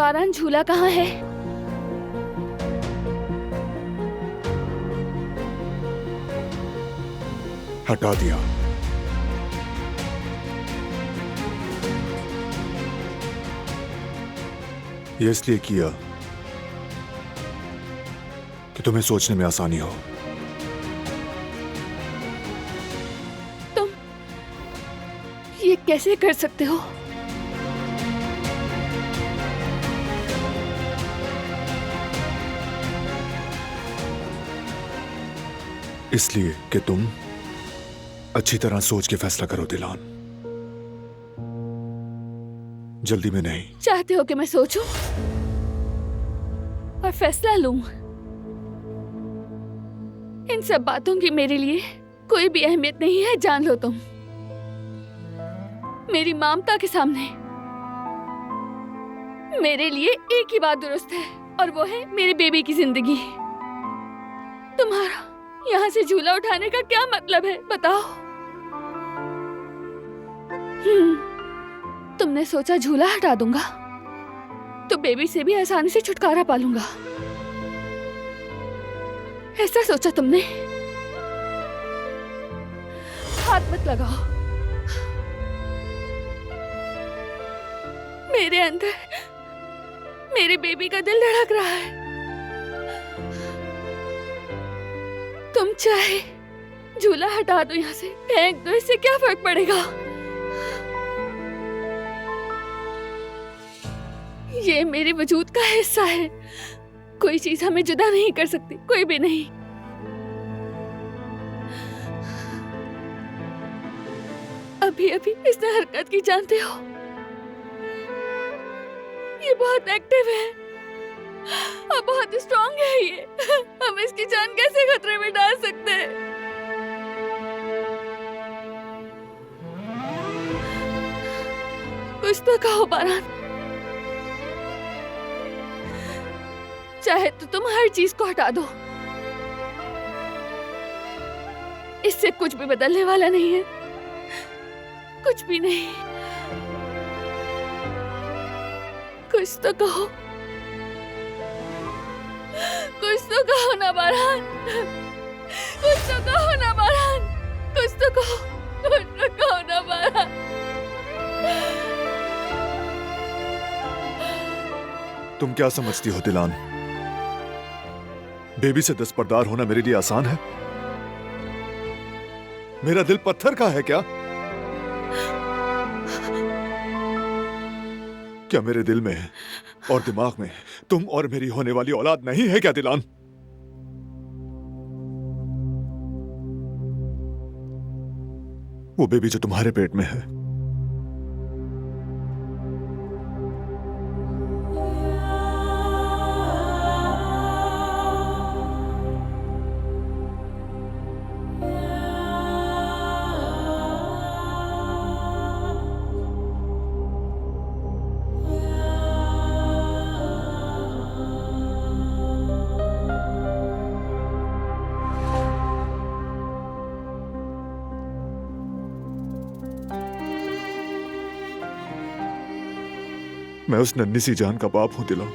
बारान झूला कहाँ है? हटा दिया। ये इसलिए किया कि तुम्हें सोचने में आसानी हो। तुम ये कैसे कर सकते हो? इसलिए कि तुम अच्छी तरह सोच के फैसला करो दिलान, जल्दी में नहीं। चाहते हो कि मैं सोचूं और फैसला लूं? इन सब बातों की मेरे लिए कोई भी अहमियत नहीं है, जान लो तुम। मेरी ममता के सामने मेरे लिए एक ही बात दुरुस्त है और वो है मेरे बेबी की जिंदगी। तुम्हारा यहाँ से झूला उठाने का क्या मतलब है, बताओ? तुमने सोचा झूला हटा दूंगा तो बेबी से भी आसानी से छुटकारा पा लूंगा, ऐसा सोचा तुमने? हाथ मत लगाओ। मेरे अंदर मेरे बेबी का दिल धड़क रहा है। तुम चाहे झूला हटा दो, यहाँ से फेंक दो, इससे क्या फर्क पड़ेगा? ये मेरे वजूद का हिस्सा है। कोई चीज हमें जुदा नहीं कर सकती, कोई भी नहीं। अभी अभी इसने हरकत की, जानते हो? ये बहुत एक्टिव है और बहुत स्ट्रांग है। ये हम इसकी जान कैसे खतरे में डाल सकते हैं? कुछ तो कहो बारान। चाहे तो तुम हर चीज को हटा दो, इससे कुछ भी बदलने वाला नहीं है, कुछ भी नहीं। कुछ तो कहो, कुछ तो कहो ना बारान, कुछ तो कहो ना बारान, कुछ तो कहो, कुछ तो कहो ना बारान। तुम क्या समझती हो दिलान? बेबी से दस्तबरदार होना मेरे लिए आसान है? मेरा दिल पत्थर का है क्या? क्या मेरे दिल में और दिमाग में तुम और मेरी होने वाली औलाद नहीं है क्या दिलान? वो बेबी जो तुम्हारे पेट में है, मैं उस नन्ही सी जान का बाप हूं दिलान।